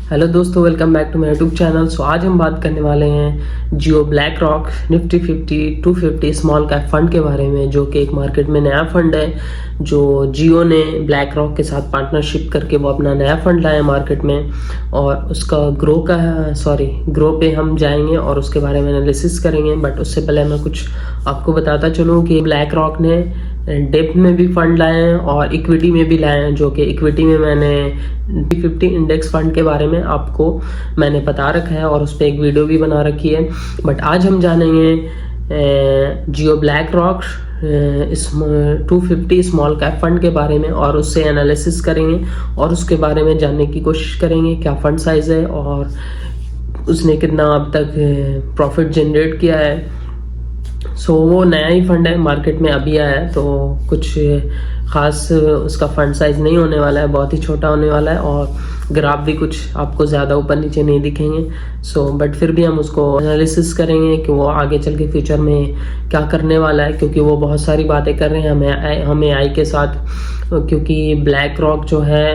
Hello दोस्तों, welcome back to my YouTube channel. So आज हम बात करने वाले हैं Jio BlackRock Nifty 50 250 small cap fund के बारे में, जो कि एक मार्केट में नया फंड है जो जियो ने ब्लैक रॉक के साथ पार्टनरशिप करके वो अपना नया फंड लाया मार्केट में। और उसका ग्रो पे हम जाएंगे और उसके बारे में एनालिसिस करेंगे। बट उससे पहले मैं कुछ आपको बताता चलूँ कि ब्लैक रॉक ने डेप्थ में भी फंड लाए हैं और इक्विटी में भी लाए हैं, जो कि इक्विटी में मैंने Nifty 50 इंडेक्स फंड के बारे में आपको मैंने बता रखा है और उस पर एक वीडियो भी बना रखी है। बट आज हम जानेंगे Jio BlackRock 250 small cap fund के बारे में और उससे एनालिसिस करेंगे और उसके बारे में जानने की कोशिश करेंगे क्या फंड साइज है और उसने कितना अब तक प्रॉफिट जनरेट किया है। वो नया ही फंड है, मार्केट में अभी आया है, तो कुछ खास उसका फंड साइज नहीं होने वाला है, बहुत ही छोटा होने वाला है और ग्राफ भी कुछ आपको ज़्यादा ऊपर नीचे नहीं दिखेंगे। बट फिर भी हम उसको एनालिसिस करेंगे कि वो आगे चल के फ्यूचर में क्या करने वाला है, क्योंकि वो बहुत सारी बातें कर रहे हैं हमें AI के साथ। क्योंकि ब्लैक रॉक जो है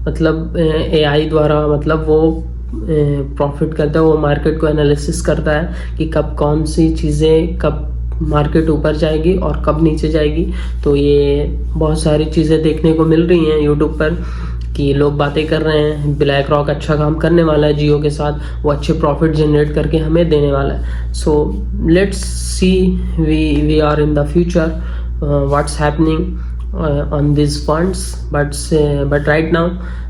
मतलब AI द्वारा मतलब वो प्रॉफिट करता है, वो मार्केट को एनालिसिस करता है कि कब कौन सी चीज़ें कब मार्केट ऊपर जाएगी और कब नीचे जाएगी। तो ये बहुत सारी चीज़ें देखने को मिल रही हैं यूट्यूब पर कि लोग बातें कर रहे हैं ब्लैक रॉक अच्छा काम करने वाला है जियो के साथ, वो अच्छे प्रॉफिट जनरेट करके हमें देने वाला है। So let's see we are in the future what's happening on these funds, but right now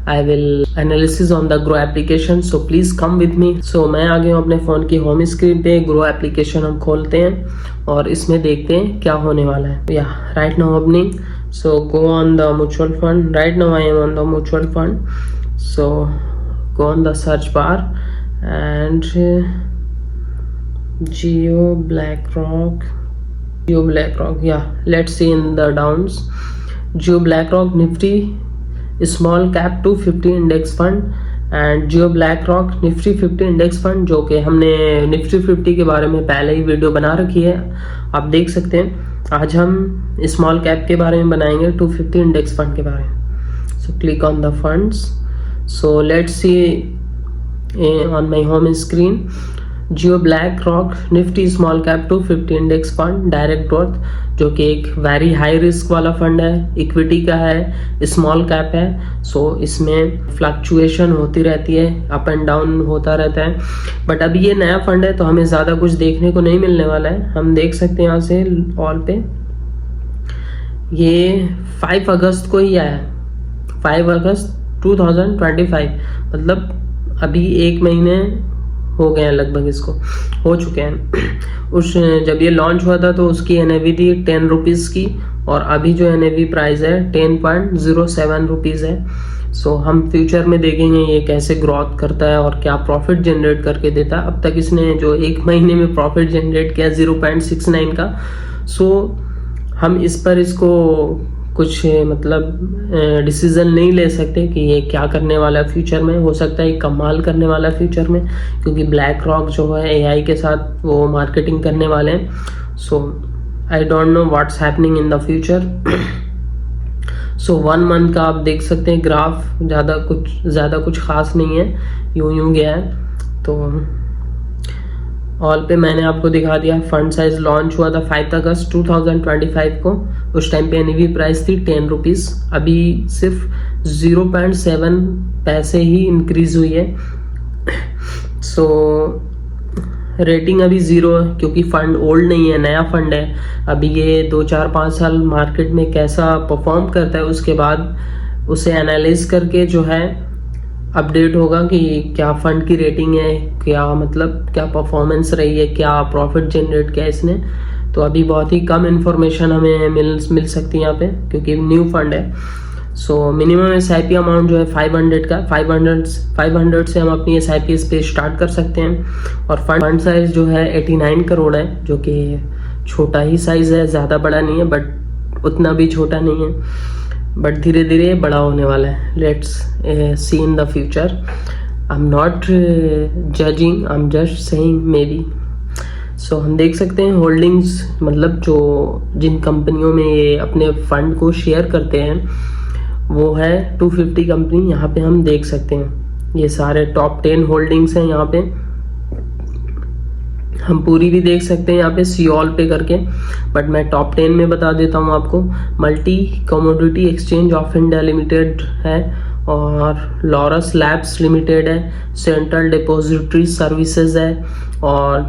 I will analysis on the grow application, so please come with me। मैं आ गया हूँ अपने फ़ोन की होम स्क्रीन पे। Grow application हम खोलते हैं और इसमें देखते हैं क्या होने वाला है। या right now opening, so go on the mutual fund. Right now I am on the mutual fund, so go on the search bar and Jio black rock, yeah, let's see in the downs। Jio BlackRock Nifty small cap 250 index fund and Jio BlackRock Nifty 50 index fund, जो कि हमने Nifty 50 के बारे में पहले ही video बना रखी है, आप देख सकते हैं। आज हम स्मॉल कैप के बारे में बनाएंगे 250 इंडेक्स फंड के बारे में। So click on the funds, so let's C on my home screen Jio BlackRock Nifty small cap 250 index fund direct growth, जो कि एक वेरी हाई रिस्क वाला फंड है, इक्विटी का है, स्मॉल कैप है। इसमें फ्लक्चुएशन होती रहती है, अप एंड डाउन होता रहता है। बट अभी ये नया फंड है तो हमें ज़्यादा कुछ देखने को नहीं मिलने वाला है। हम देख सकते हैं यहाँ से ऑल पे ये 5 अगस्त को ही आया, 5 अगस्त 2025, मतलब अभी 1 महीने हो गए हैं लगभग, इसको हो चुके हैं। जब ये लॉन्च हुआ था तो उसकी NAV थी 10 रुपीज़ की और अभी जो NAV प्राइस है 10.07 रुपीज़ है। हम फ्यूचर में देखेंगे ये कैसे ग्रोथ करता है और क्या प्रॉफिट जनरेट करके देता है। अब तक इसने जो 1 महीने में प्रॉफिट जनरेट किया 0.69 का। हम इस पर इसको कुछ मतलब डिसीजन नहीं ले सकते कि ये क्या करने वाला है फ्यूचर में। हो सकता है कमाल करने वाला है फ्यूचर में, क्योंकि ब्लैक रॉक जो है AI के साथ वो मार्केटिंग करने वाले हैं। I don't know what's happening in the future. 1 month का आप देख सकते हैं ग्राफ, ज़्यादा कुछ खास नहीं है, यूं गया है। तो ऑल पे मैंने आपको दिखा दिया। फंड साइज लॉन्च हुआ था 5 अगस्त 2025 को, उस टाइम पे NAV प्राइस थी 10 रुपीज़, अभी सिर्फ 0.7 पैसे ही इंक्रीज हुई है। रेटिंग अभी 0 है, क्योंकि फंड ओल्ड नहीं है, नया फंड है। अभी ये 2 4 5 साल मार्केट में कैसा परफॉर्म करता है उसके बाद उसे एनालाइज करके जो है अपडेट होगा कि क्या फंड की रेटिंग है, क्या परफॉर्मेंस रही है, क्या प्रॉफिट जनरेट किया इसने। तो अभी बहुत ही कम इन्फॉर्मेशन हमें मिल सकती है यहाँ पे, क्योंकि न्यू फंड है। मिनिमम SIP अमाउंट जो है 500 का, 500 से हम अपनी SIP पे स्टार्ट कर सकते हैं। और फंड साइज जो है 89 करोड़ है, जो कि छोटा ही साइज है, ज़्यादा बड़ा नहीं है बट उतना भी छोटा नहीं है, बट धीरे धीरे बड़ा होने वाला है। Let's see in the future. I am not judging, I am just saying may be. हम देख सकते हैं होल्डिंग्स, मतलब जिन कंपनियों में ये अपने फंड को शेयर करते हैं वो है 250 कंपनी, यहाँ पे हम देख सकते हैं। ये सारे टॉप 10 होल्डिंग्स हैं यहाँ पे, हम पूरी भी देख सकते हैं यहाँ पे सी ऑल पे करके, बट मैं टॉप 10 में बता देता हूँ आपको। Multi commodity exchange of India limited है, और लॉरस लैब्स लिमिटेड है, सेंट्रल डिपॉजिटरी सर्विसेज है, और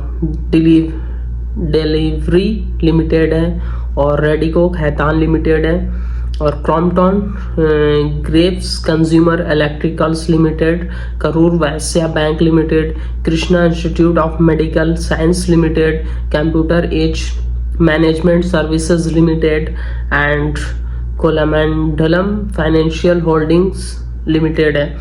डिलीवरी लिमिटेड है, और रेडिको खैतान लिमिटेड है, और Crompton Greaves consumer electricals limited, Karur Vysya bank limited, Krishna institute of medical science limited, computer age management services limited and Cholamandalam financial holdings limited है।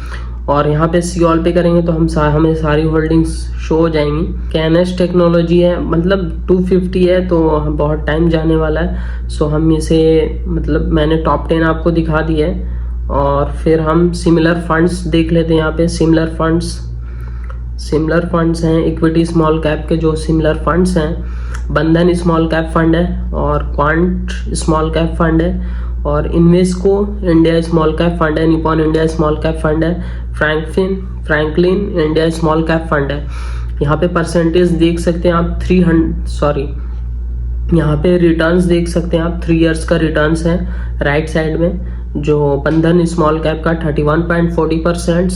और यहाँ पे सी ऑल पे करेंगे तो हमें सारी होल्डिंग्स शो हो जाएंगी। कैनस टेक्नोलॉजी है, मतलब 250 है तो बहुत टाइम जाने वाला है, सो हम इसे मतलब मैंने टॉप 10 आपको दिखा दिया है। और फिर हम सिमिलर फंड्स देख लेते हैं। यहाँ पे सिमिलर फंड्स हैं, इक्विटी स्मॉल कैप के जो सिमिलर फंड्स हैं, बंधन स्मॉल कैप फंड है, और क्वांट स्मॉल कैप फंड है, और Invesco India small cap fund है, Nippon India small cap fund है, Franklin India small cap fund है। यहाँ पे परसेंटेज देख सकते हैं आप, यहाँ पे रिटर्न्स देख सकते हैं आप, 3 इयर्स का रिटर्न्स है राइट साइड में। जो बंधन स्मॉल कैप का 31.40%,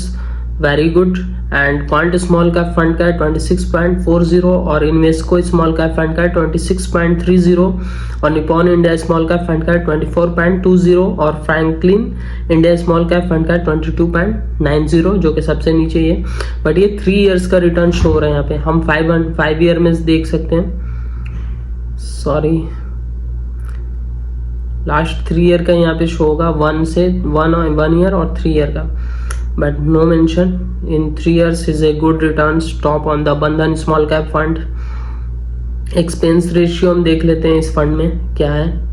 very good, and quant small cap fund का 26.40, और इन्वेस्को स्मॉल कैप फंड का 26.30, और Nippon India small cap fund का 24.20, और Franklin India small cap fund का 22.90, जो कि सबसे नीचे ये। बट ये 3 इयर्स का रिटर्न शो हो रहा है यहाँ पे। हम 5 ईयर में देख सकते हैं, सॉरी लास्ट 3 ईयर का यहाँ पे शो होगा, 1 ईयर और 3 ईयर का, but no mention in 3 years is a good return stop on the Bandhan small cap fund। Expense ratio हम देख लेते हैं इस फंड में क्या है।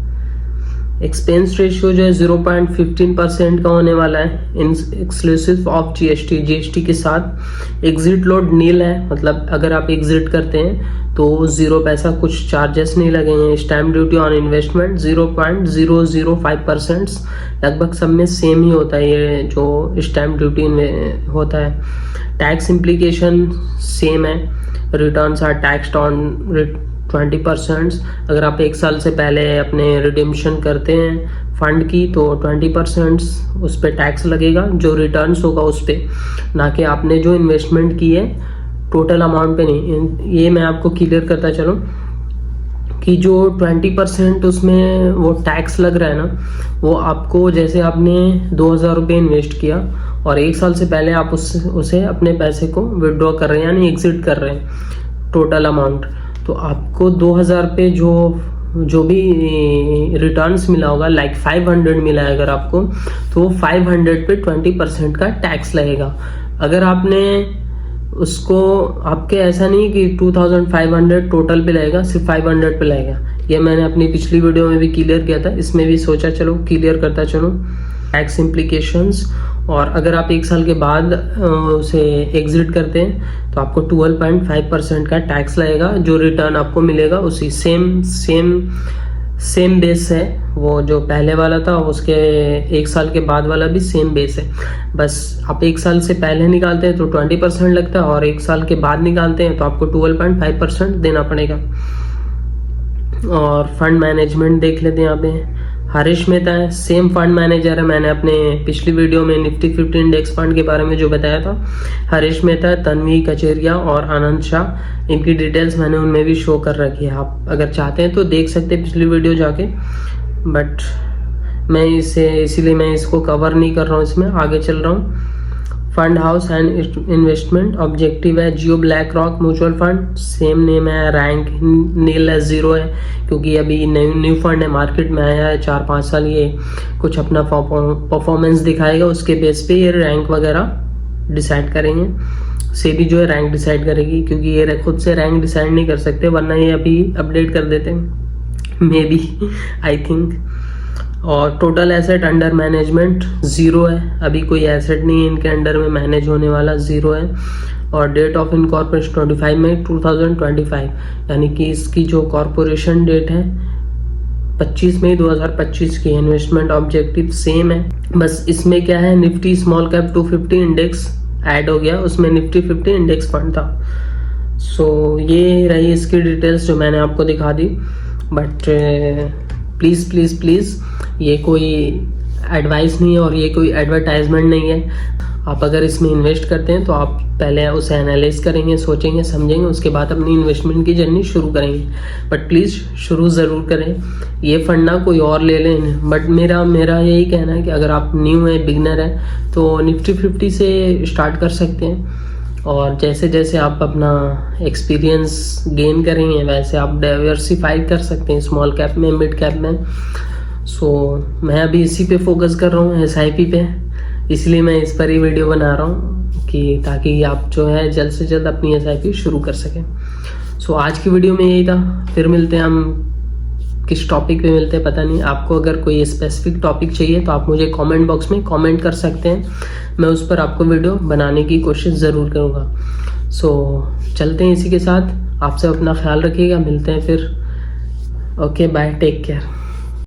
एक्सपेंस रेशियो जो है 0.15% का होने वाला है, एक्सक्लूसिव ऑफ जीएसटी के साथ। एग्जिट लोड नील है, मतलब अगर आप एग्जिट करते हैं तो 0 पैसा, कुछ चार्जेस नहीं लगेंगे। स्टैम्प ड्यूटी ऑन इन्वेस्टमेंट 0.005%, लगभग सब में सेम ही होता है ये जो स्टैम्प ड्यूटी होता है। टैक्स इम्प्लीकेशन सेम है, रिटर्न्स आर टैक्स्ड ऑन 20%। अगर आप 1 साल से पहले अपने रिडीम्पशन करते हैं फंड की तो 20% उस पर टैक्स लगेगा, जो रिटर्न्स होगा उस पर, ना कि आपने जो इन्वेस्टमेंट की है टोटल अमाउंट पे नहीं। ये मैं आपको क्लियर करता चलूँ कि जो 20% उसमें वो टैक्स लग रहा है ना, वो आपको, जैसे आपने 2000 रुपये इन्वेस्ट किया और 1 साल से पहले आप उसे अपने पैसे को विड्रॉ कर रहे हैं, यानी एग्जिट कर रहे हैं टोटल अमाउंट, तो आपको 2000 पे जो भी रिटर्न्स मिला होगा, लाइक 500 मिला है अगर आपको, तो 500 पे 20% का टैक्स लगेगा। अगर आपने उसको, आपके ऐसा नहीं कि 2500 टोटल पे लगेगा, सिर्फ 500 पे लगेगा। ये मैंने अपनी पिछली वीडियो में भी क्लियर किया था, इसमें भी सोचा चलो क्लियर करता चलो टैक्स इम्प्लीकेशंस। और अगर आप 1 साल के बाद उसे एग्जिट करते हैं तो आपको 12.5% का टैक्स लगेगा। जो रिटर्न आपको मिलेगा उसी सेम बेस है, वो जो पहले वाला था उसके 1 साल के बाद वाला भी सेम बेस है। बस आप 1 साल से पहले निकालते हैं तो 20% लगता है, और 1 साल के बाद निकालते हैं तो आपको 12.5% देना पड़ेगा। और फंड मैनेजमेंट देख लेते हैं। यहाँ पे हरीश मेहता है, सेम फंड मैनेजर है। मैंने अपने पिछली वीडियो में निफ्टी 50 इंडेक्स फंड के बारे में जो बताया था, हरीश मेहता, तन्वी कचेरिया और आनंद शाह, इनकी डिटेल्स मैंने उनमें भी शो कर रखी है। आप अगर चाहते हैं तो देख सकते हैं पिछली वीडियो जाके, बट मैं इसीलिए मैं इसको कवर नहीं कर रहा हूँ, इसमें आगे चल रहा हूँ। Fund house and investment objective है Jio BlackRock mutual fund, same name है। रैंक नील है, 0 है, क्योंकि अभी न्यू फंड है, मार्केट में आया है 4-5 साल, ये कुछ अपना परफॉर्मेंस दिखाएगा, उसके बेस पे ये रैंक वगैरह डिसाइड करेंगे। सेबी जो है रैंक डिसाइड करेगी, क्योंकि ये खुद से रैंक डिसाइड नहीं कर सकते, वरना ये अभी अपडेट कर देते मे बी, आई थिंक। और टोटल एसेट अंडर मैनेजमेंट 0 है, अभी कोई एसेट नहीं है इनके अंडर में मैनेज होने वाला, 0 है। और डेट ऑफ इनकॉर्पोरेशन 25 मई 2025, यानी कि इसकी जो कॉर्पोरेशन डेट है 25 मई 2025 की। इन्वेस्टमेंट ऑब्जेक्टिव सेम है, बस इसमें क्या है, Nifty small cap 250 index add हो गया, उसमें निफ्टी 50 इंडेक्स फंड था। सो ये रही इसकी डिटेल्स जो मैंने आपको दिखा दी। बट प्लीज़ प्लीज़ प्लीज़ ये कोई एडवाइस नहीं है और ये कोई एडवर्टाइजमेंट नहीं है। आप अगर इसमें इन्वेस्ट करते हैं तो आप पहले उसे एनालाइज करेंगे, सोचेंगे, समझेंगे, उसके बाद अपनी इन्वेस्टमेंट की जर्नी शुरू करेंगे। बट प्लीज़ शुरू ज़रूर करें, ये फंड ना कोई और ले लें। बट मेरा यही कहना है कि अगर आप न्यू है, बिगनर है, तो निफ्टी 50 से स्टार्ट कर सकते हैं। और जैसे जैसे आप अपना एक्सपीरियंस गेन करेंगे वैसे आप डाइवर्सिफाई कर सकते हैं स्मॉल कैप में, मिड कैप में। सो मैं अभी इसी पे फोकस कर रहा हूँ, SIP पे, इसलिए मैं इस पर ही वीडियो बना रहा हूँ कि ताकि आप जो है जल्द से जल्द अपनी SIP शुरू कर सकें। सो आज की वीडियो में यही था। फिर मिलते हैं, हम किस टॉपिक पे मिलते हैं पता नहीं। आपको अगर कोई स्पेसिफिक टॉपिक चाहिए तो आप मुझे कमेंट बॉक्स में कमेंट कर सकते हैं, मैं उस पर आपको वीडियो बनाने की कोशिश ज़रूर करूँगा। सो चलते हैं इसी के साथ, आप सब अपना ख्याल रखिएगा, मिलते हैं फिर। Okay bye, take care.